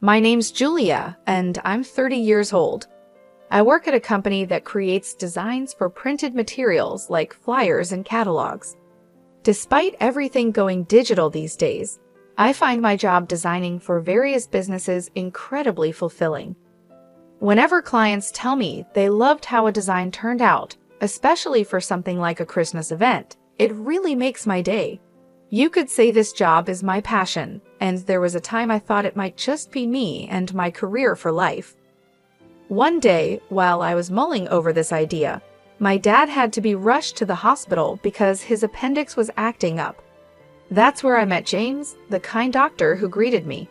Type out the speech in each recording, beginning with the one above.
My name's Julia, and I'm 30 years old. I work at a company that creates designs for printed materials like flyers and catalogs. Despite everything going digital these days, I find my job designing for various businesses incredibly fulfilling. Whenever clients tell me they loved how a design turned out, especially for something like a Christmas event, it really makes my day. You could say this job is my passion, and there was a time I thought it might just be me and my career for life. One day, while I was mulling over this idea, my dad had to be rushed to the hospital because his appendix was acting up. That's where I met James, the kind doctor who greeted me.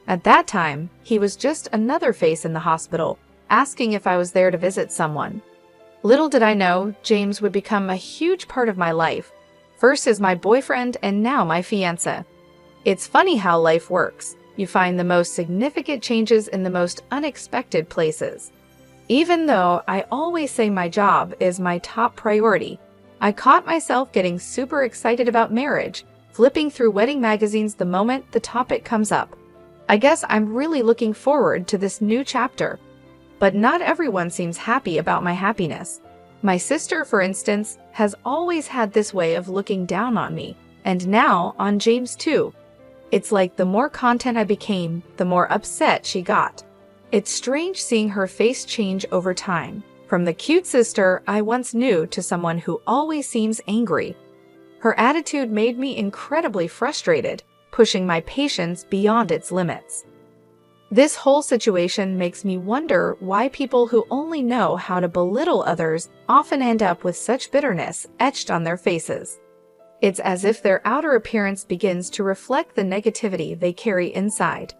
At that time, he was just another face in the hospital, asking if I was there to visit someone. Little did I know, James would become a huge part of my life, first as my boyfriend and now my fiancé. It's funny how life works. You find the most significant changes in the most unexpected places. Even though I always say my job is my top priority, I caught myself getting super excited about marriage, flipping through wedding magazines the moment the topic comes up. I guess I'm really looking forward to this new chapter. But not everyone seems happy about my happiness. My sister, for instance, has always had this way of looking down on me, and now on James too. It's like the more content I became, the more upset she got. It's strange seeing her face change over time, from the cute sister I once knew to someone who always seems angry. Her attitude made me incredibly frustrated, pushing my patience beyond its limits. This whole situation makes me wonder why people who only know how to belittle others often end up with such bitterness etched on their faces. It's as if their outer appearance begins to reflect the negativity they carry inside.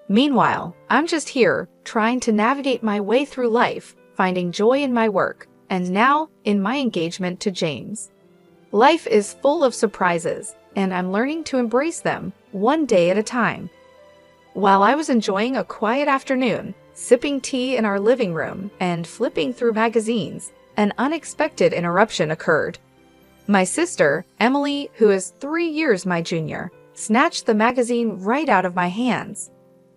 Meanwhile, I'm just here, trying to navigate my way through life, finding joy in my work, and now in my engagement to James. Life is full of surprises, and I'm learning to embrace them, one day at a time. While I was enjoying a quiet afternoon, sipping tea in our living room and flipping through magazines, an unexpected interruption occurred. My sister, Emily, who is 3 years my junior, snatched the magazine right out of my hands.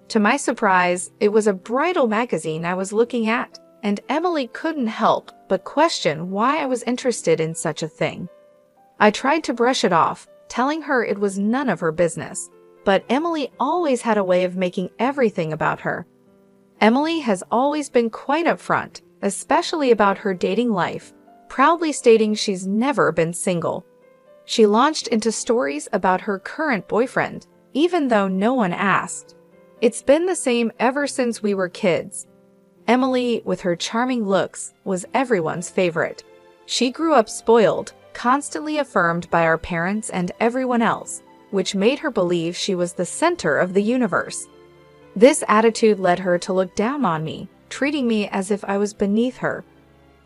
To my surprise, it was a bridal magazine I was looking at, and Emily couldn't help but question why I was interested in such a thing. I tried to brush it off, telling her it was none of her business, but Emily always had a way of making everything about her. Emily has always been quite upfront, especially about her dating life, proudly stating she's never been single. She launched into stories about her current boyfriend, even though no one asked. It's been the same ever since we were kids. Emily, with her charming looks, was everyone's favorite. She grew up spoiled, constantly affirmed by our parents and everyone else, which made her believe she was the center of the universe. This attitude led her to look down on me, treating me as if I was beneath her.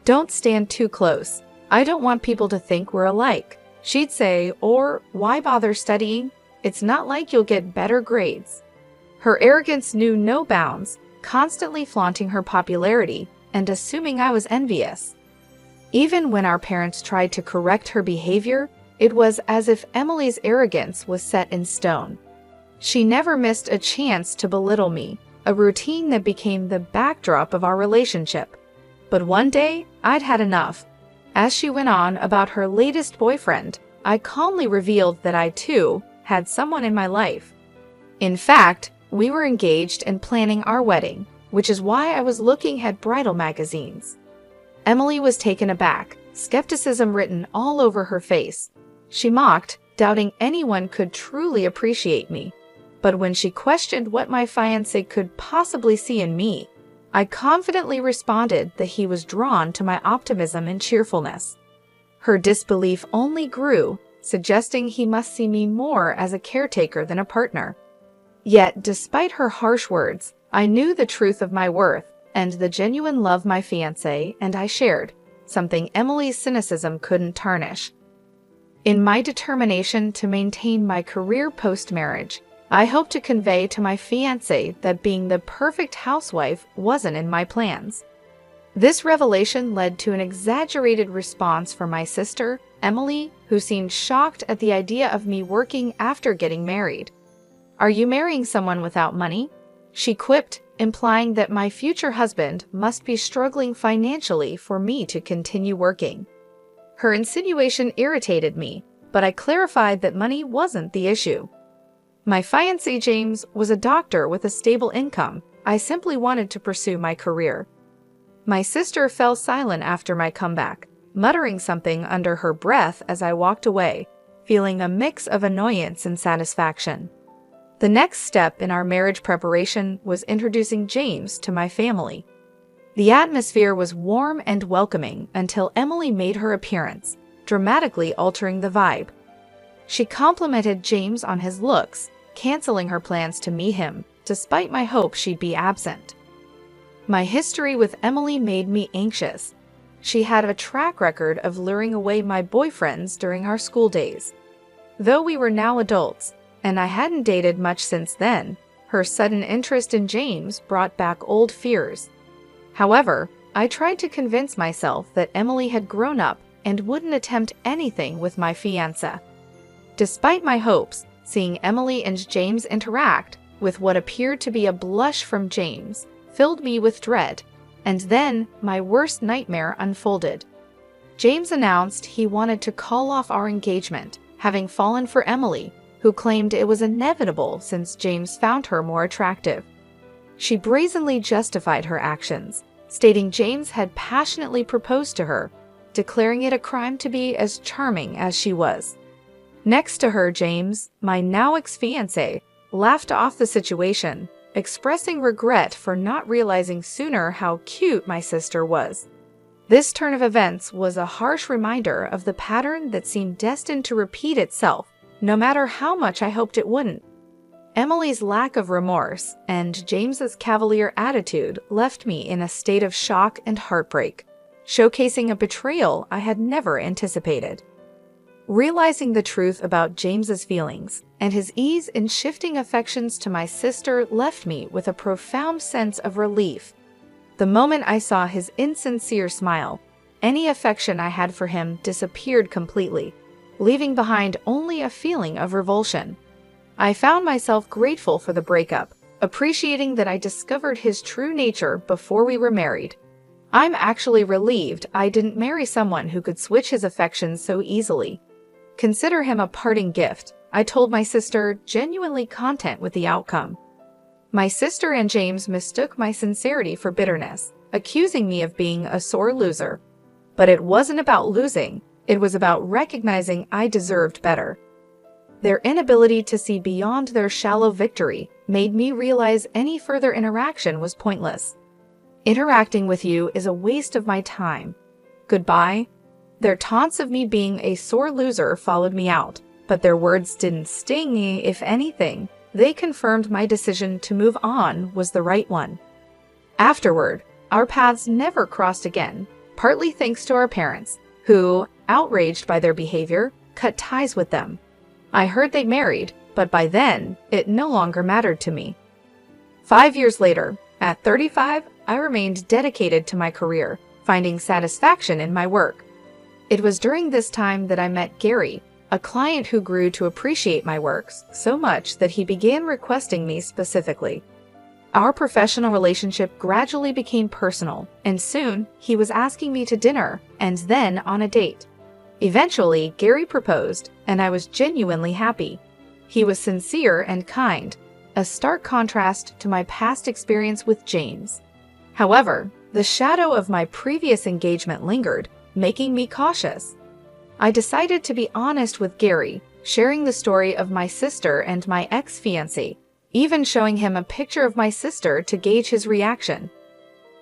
"Don't stand too close. I don't want people to think we're alike," she'd say, or "Why bother studying? It's not like you'll get better grades." Her arrogance knew no bounds, constantly flaunting her popularity and assuming I was envious. Even when our parents tried to correct her behavior, it was as if Emily's arrogance was set in stone. She never missed a chance to belittle me, a routine that became the backdrop of our relationship. But one day, I'd had enough. As she went on about her latest boyfriend, I calmly revealed that I, too, had someone in my life. In fact, we were engaged and planning our wedding, which is why I was looking at bridal magazines. Emily was taken aback, skepticism written all over her face. She mocked, doubting anyone could truly appreciate me. But when she questioned what my fiancé could possibly see in me, I confidently responded that he was drawn to my optimism and cheerfulness. Her disbelief only grew, suggesting he must see me more as a caretaker than a partner. Yet, despite her harsh words, I knew the truth of my worth and the genuine love my fiancé and I shared, something Emily's cynicism couldn't tarnish. In my determination to maintain my career post-marriage, I hope to convey to my fiancé that being the perfect housewife wasn't in my plans. This revelation led to an exaggerated response from my sister, Emily, who seemed shocked at the idea of me working after getting married. "Are you marrying someone without money?" she quipped, implying that my future husband must be struggling financially for me to continue working. Her insinuation irritated me, but I clarified that money wasn't the issue. My fiancé James was a doctor with a stable income. I simply wanted to pursue my career. My sister fell silent after my comeback, muttering something under her breath as I walked away, feeling a mix of annoyance and satisfaction. The next step in our marriage preparation was introducing James to my family. The atmosphere was warm and welcoming until Emily made her appearance, dramatically altering the vibe. She complimented James on his looks, canceling her plans to meet him, despite my hope she'd be absent. My history with Emily made me anxious. She had a track record of luring away my boyfriends during our school days. Though we were now adults, and I hadn't dated much since then, her sudden interest in James brought back old fears. However, I tried to convince myself that Emily had grown up and wouldn't attempt anything with my fiancé. Despite my hopes, seeing Emily and James interact, with what appeared to be a blush from James, filled me with dread, and then my worst nightmare unfolded. James announced he wanted to call off our engagement, having fallen for Emily, who claimed it was inevitable since James found her more attractive. She brazenly justified her actions, stating James had passionately proposed to her, declaring it a crime to be as charming as she was. Next to her, James, my now ex-fiancé, laughed off the situation, expressing regret for not realizing sooner how cute my sister was. This turn of events was a harsh reminder of the pattern that seemed destined to repeat itself, no matter how much I hoped it wouldn't. Emily's lack of remorse and James's cavalier attitude left me in a state of shock and heartbreak, showcasing a betrayal I had never anticipated. Realizing the truth about James's feelings and his ease in shifting affections to my sister left me with a profound sense of relief. The moment I saw his insincere smile, any affection I had for him disappeared completely, leaving behind only a feeling of revulsion. I found myself grateful for the breakup, appreciating that I discovered his true nature before we were married. I'm actually relieved I didn't marry someone who could switch his affections so easily. Consider him a parting gift, I told my sister, genuinely content with the outcome. My sister and James mistook my sincerity for bitterness, accusing me of being a sore loser. But it wasn't about losing, it was about recognizing I deserved better. Their inability to see beyond their shallow victory made me realize any further interaction was pointless. Interacting with you is a waste of my time. Goodbye. Their taunts of me being a sore loser followed me out, but their words didn't sting me. If anything, they confirmed my decision to move on was the right one. Afterward, our paths never crossed again, partly thanks to our parents, who, outraged by their behavior, cut ties with them. I heard they married, but by then, it no longer mattered to me. 5 years later, at 35, I remained dedicated to my career, finding satisfaction in my work. It was during this time that I met Gary, a client who grew to appreciate my works so much that he began requesting me specifically. Our professional relationship gradually became personal, and soon he was asking me to dinner and then on a date. Eventually, Gary proposed, and I was genuinely happy. He was sincere and kind, a stark contrast to my past experience with James. However, the shadow of my previous engagement lingered, making me cautious. I decided to be honest with Gary, sharing the story of my sister and my ex-fiancé, even showing him a picture of my sister to gauge his reaction.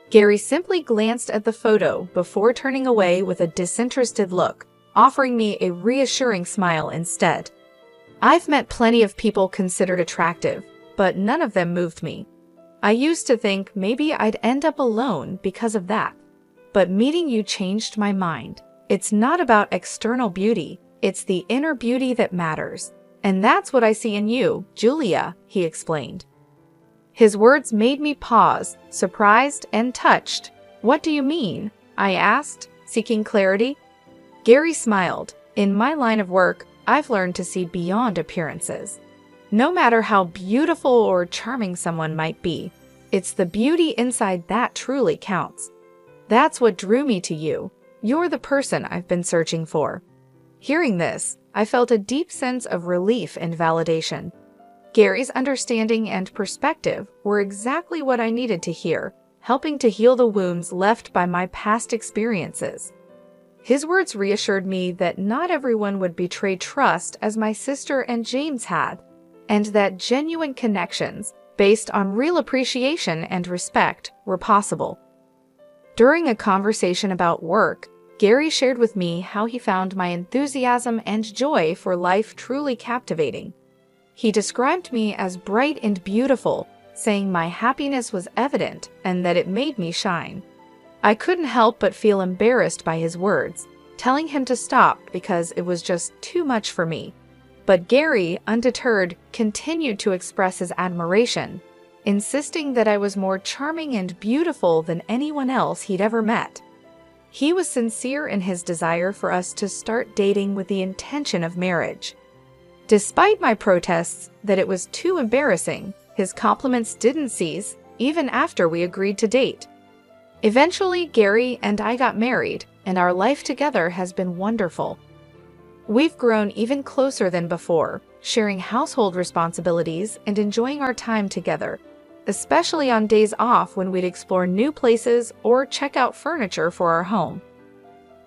Gary simply glanced at the photo before turning away with a disinterested look, offering me a reassuring smile instead. I've met plenty of people considered attractive, but none of them moved me. I used to think maybe I'd end up alone because of that. But meeting you changed my mind. It's not about external beauty, it's the inner beauty that matters. And that's what I see in you, Julia, he explained. His words made me pause, surprised and touched. What do you mean? I asked, seeking clarity. Gary smiled. In my line of work, I've learned to see beyond appearances. No matter how beautiful or charming someone might be, it's the beauty inside that truly counts. That's what drew me to you. You're the person I've been searching for." Hearing this, I felt a deep sense of relief and validation. Gary's understanding and perspective were exactly what I needed to hear, helping to heal the wounds left by my past experiences. His words reassured me that not everyone would betray trust as my sister and James had, and that genuine connections, based on real appreciation and respect, were possible. During a conversation about work, Gary shared with me how he found my enthusiasm and joy for life truly captivating. He described me as bright and beautiful, saying my happiness was evident and that it made me shine. I couldn't help but feel embarrassed by his words, telling him to stop because it was just too much for me. But Gary, undeterred, continued to express his admiration, insisting that I was more charming and beautiful than anyone else he'd ever met. He was sincere in his desire for us to start dating with the intention of marriage. Despite my protests that it was too embarrassing, his compliments didn't cease even after we agreed to date. Eventually, Gary and I got married, and our life together has been wonderful. We've grown even closer than before, sharing household responsibilities and enjoying our time together, especially on days off when we'd explore new places or check out furniture for our home.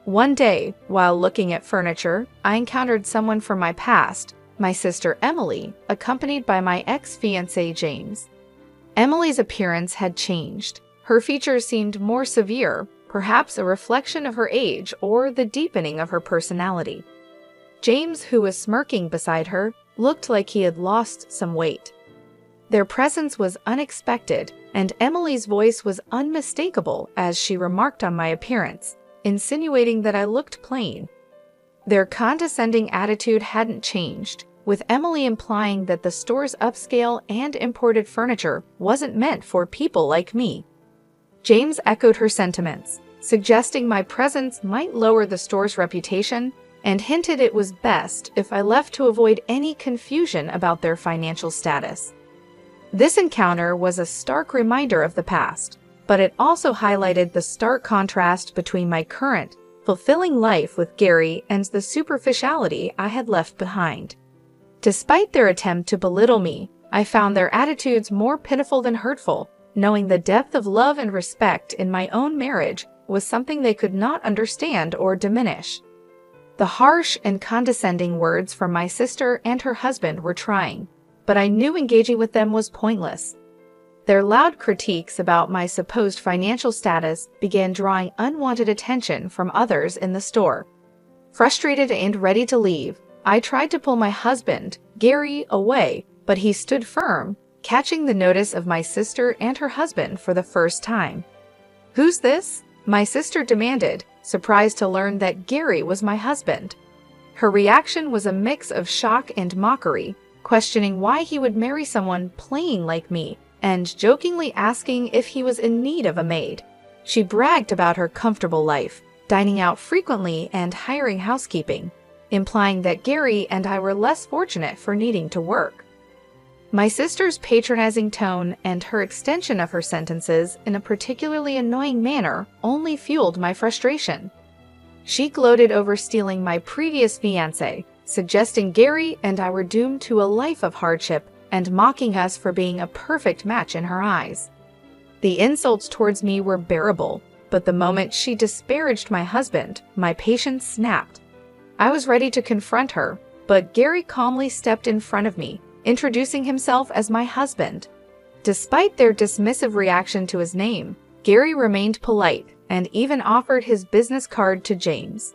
One day, while looking at furniture, I encountered someone from my past, my sister Emily, accompanied by my ex-fiancé James. Emily's appearance had changed. Her features seemed more severe, perhaps a reflection of her age or the deepening of her personality. James, who was smirking beside her, looked like he had lost some weight. Their presence was unexpected, and Emily's voice was unmistakable as she remarked on my appearance, insinuating that I looked plain. Their condescending attitude hadn't changed, with Emily implying that the store's upscale and imported furniture wasn't meant for people like me. James echoed her sentiments, suggesting my presence might lower the store's reputation, and hinted it was best if I left to avoid any confusion about their financial status. This encounter was a stark reminder of the past, but it also highlighted the stark contrast between my current, fulfilling life with Gary and the superficiality I had left behind. Despite their attempt to belittle me, I found their attitudes more pitiful than hurtful, knowing the depth of love and respect in my own marriage was something they could not understand or diminish. The harsh and condescending words from my sister and her husband were trying, but I knew engaging with them was pointless. Their loud critiques about my supposed financial status began drawing unwanted attention from others in the store. Frustrated and ready to leave, I tried to pull my husband, Gary, away, but he stood firm, catching the notice of my sister and her husband for the first time. "Who's this?" my sister demanded, surprised to learn that Gary was my husband. Her reaction was a mix of shock and mockery, questioning why he would marry someone plain like me, and jokingly asking if he was in need of a maid. She bragged about her comfortable life, dining out frequently and hiring housekeeping, implying that Gary and I were less fortunate for needing to work. My sister's patronizing tone and her extension of her sentences in a particularly annoying manner only fueled my frustration. She gloated over stealing my previous fiancé, suggesting Gary and I were doomed to a life of hardship and mocking us for being a perfect match in her eyes. The insults towards me were bearable, but the moment she disparaged my husband, my patience snapped. I was ready to confront her, but Gary calmly stepped in front of me, introducing himself as my husband. Despite their dismissive reaction to his name, Gary remained polite and even offered his business card to James.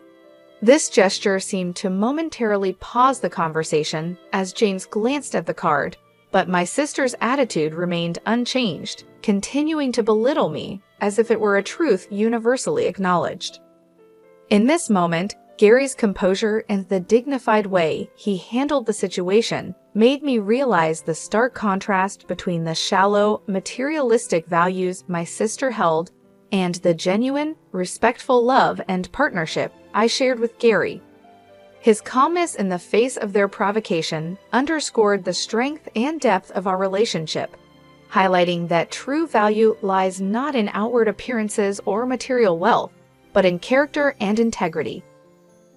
This gesture seemed to momentarily pause the conversation as James glanced at the card, but my sister's attitude remained unchanged, continuing to belittle me as if it were a truth universally acknowledged. In this moment, Gary's composure and the dignified way he handled the situation made me realize the stark contrast between the shallow, materialistic values my sister held and the genuine, respectful love and partnership I shared with Gary. His calmness in the face of their provocation underscored the strength and depth of our relationship, highlighting that true value lies not in outward appearances or material wealth, but in character and integrity.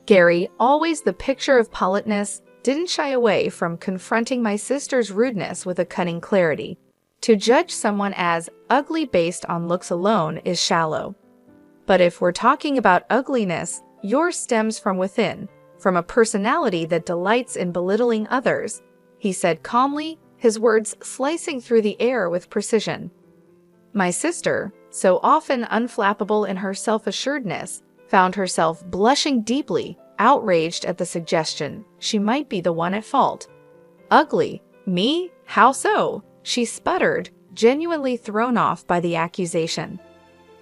Gary, always the picture of politeness, didn't shy away from confronting my sister's rudeness with a cutting clarity. To judge someone as ugly based on looks alone is shallow. But if we're talking about ugliness, yours stems from within, from a personality that delights in belittling others, he said calmly, his words slicing through the air with precision. My sister, so often unflappable in her self-assuredness, found herself blushing deeply, outraged at the suggestion she might be the one at fault. Ugly? Me? How so? She sputtered, genuinely thrown off by the accusation.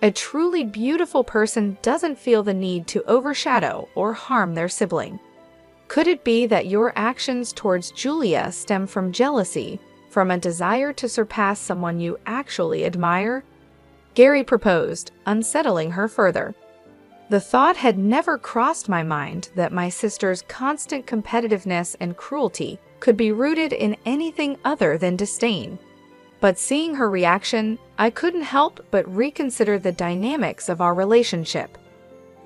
A truly beautiful person doesn't feel the need to overshadow or harm their sibling. Could it be that your actions towards Julia stem from jealousy, from a desire to surpass someone you actually admire? Gary proposed, unsettling her further. The thought had never crossed my mind that my sister's constant competitiveness and cruelty could be rooted in anything other than disdain. But seeing her reaction, I couldn't help but reconsider the dynamics of our relationship.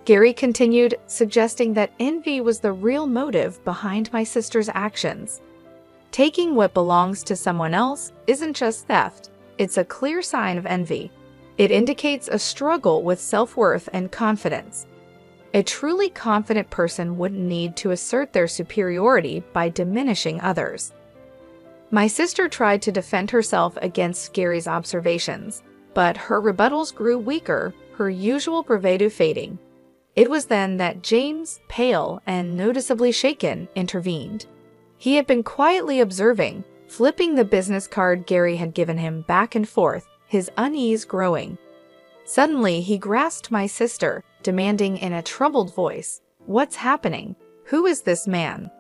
Gary continued, suggesting that envy was the real motive behind my sister's actions. Taking what belongs to someone else isn't just theft, it's a clear sign of envy. It indicates a struggle with self-worth and confidence. A truly confident person wouldn't need to assert their superiority by diminishing others. My sister tried to defend herself against Gary's observations, but her rebuttals grew weaker, her usual bravado fading. It was then that James, pale and noticeably shaken, intervened. He had been quietly observing, flipping the business card Gary had given him back and forth, his unease growing. Suddenly, he grasped my sister, demanding in a troubled voice, "What's happening? Who is this man?"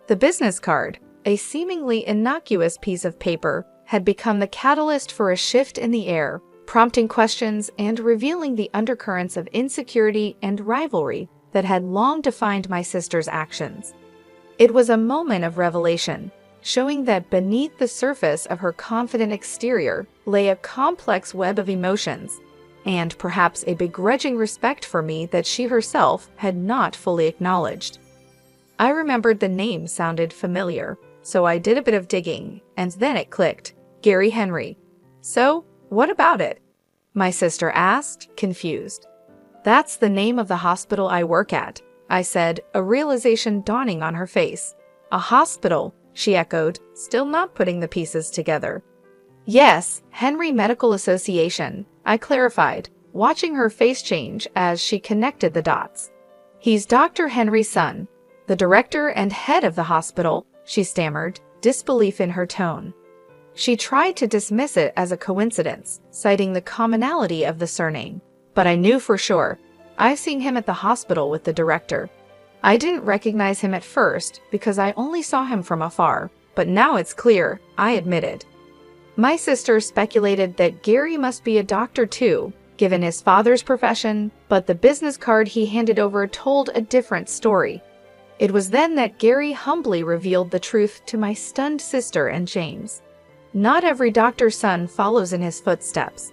The business card, a seemingly innocuous piece of paper, had become the catalyst for a shift in the air, prompting questions and revealing the undercurrents of insecurity and rivalry that had long defined my sister's actions. It was a moment of revelation, showing that beneath the surface of her confident exterior lay a complex web of emotions, and perhaps a begrudging respect for me that she herself had not fully acknowledged. I remembered the name sounded familiar, so I did a bit of digging, and then it clicked. Gary Henry. "So, what about it?" my sister asked, confused. "That's the name of the hospital I work at," I said, a realization dawning on her face. "A hospital?" she echoed, still not putting the pieces together. "Yes, Henry Medical Association," I clarified, watching her face change as she connected the dots. "He's Dr. Henry's son, the director and head of the hospital," she stammered, disbelief in her tone. She tried to dismiss it as a coincidence, citing the commonality of the surname. But I knew for sure. I've seen him at the hospital with the director. I didn't recognize him at first because I only saw him from afar, but now it's clear, I admitted. My sister speculated that Gary must be a doctor too, given his father's profession, but the business card he handed over told a different story. It was then that Gary humbly revealed the truth to my stunned sister and James. Not every doctor's son follows in his footsteps.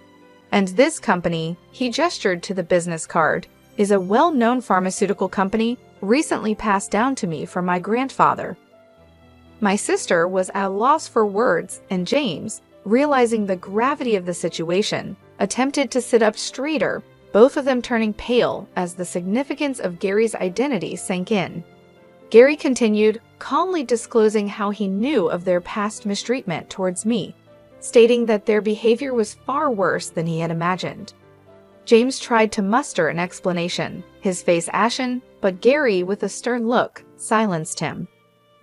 And this company, he gestured to the business card, is a well-known pharmaceutical company recently passed down to me from my grandfather. My sister was at a loss for words, and James, realizing the gravity of the situation, attempted to sit up straighter, both of them turning pale as the significance of Gary's identity sank in. Gary continued, calmly disclosing how he knew of their past mistreatment towards me, stating that their behavior was far worse than he had imagined. James tried to muster an explanation, his face ashen, but Gary, with a stern look, silenced him.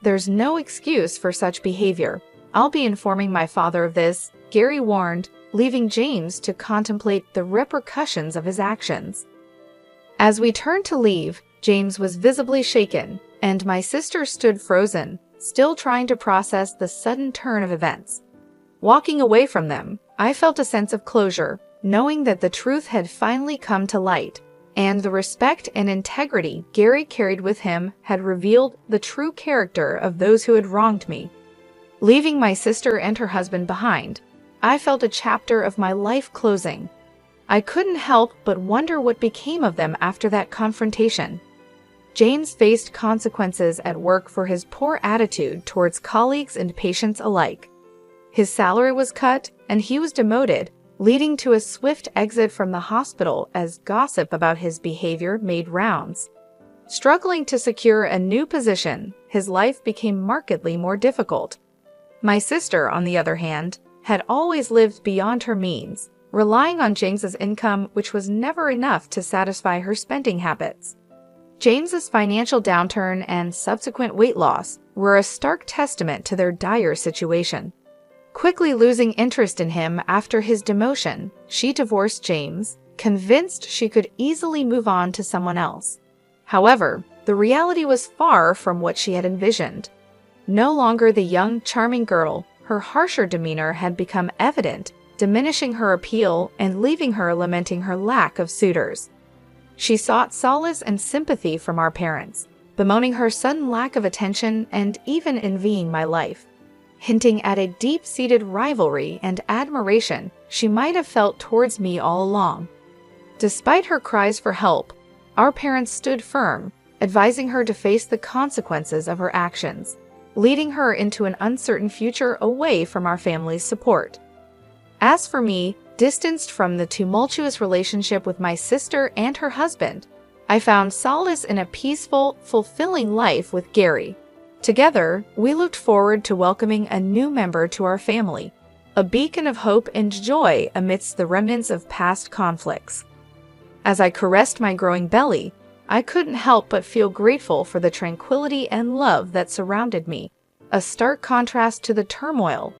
"There's no excuse for such behavior. I'll be informing my father of this," Gary warned, leaving James to contemplate the repercussions of his actions. As we turned to leave, James was visibly shaken, and my sister stood frozen, still trying to process the sudden turn of events. Walking away from them, I felt a sense of closure, knowing that the truth had finally come to light, and the respect and integrity Gary carried with him had revealed the true character of those who had wronged me. Leaving my sister and her husband behind, I felt a chapter of my life closing. I couldn't help but wonder what became of them after that confrontation. James faced consequences at work for his poor attitude towards colleagues and patients alike. His salary was cut, and he was demoted, leading to a swift exit from the hospital as gossip about his behavior made rounds. Struggling to secure a new position, his life became markedly more difficult. My sister, on the other hand, had always lived beyond her means, relying on James's income, which was never enough to satisfy her spending habits. James's financial downturn and subsequent weight loss were a stark testament to their dire situation. Quickly losing interest in him after his demotion, she divorced James, convinced she could easily move on to someone else. However, the reality was far from what she had envisioned. No longer the young, charming girl, her harsher demeanor had become evident, diminishing her appeal and leaving her lamenting her lack of suitors. She sought solace and sympathy from our parents, bemoaning her sudden lack of attention and even envying my life, hinting at a deep-seated rivalry and admiration she might have felt towards me all along. Despite her cries for help, our parents stood firm, advising her to face the consequences of her actions, leading her into an uncertain future away from our family's support. As for me, distanced from the tumultuous relationship with my sister and her husband, I found solace in a peaceful, fulfilling life with Gary. Together, we looked forward to welcoming a new member to our family, a beacon of hope and joy amidst the remnants of past conflicts. As I caressed my growing belly, I couldn't help but feel grateful for the tranquility and love that surrounded me, a stark contrast to the turmoil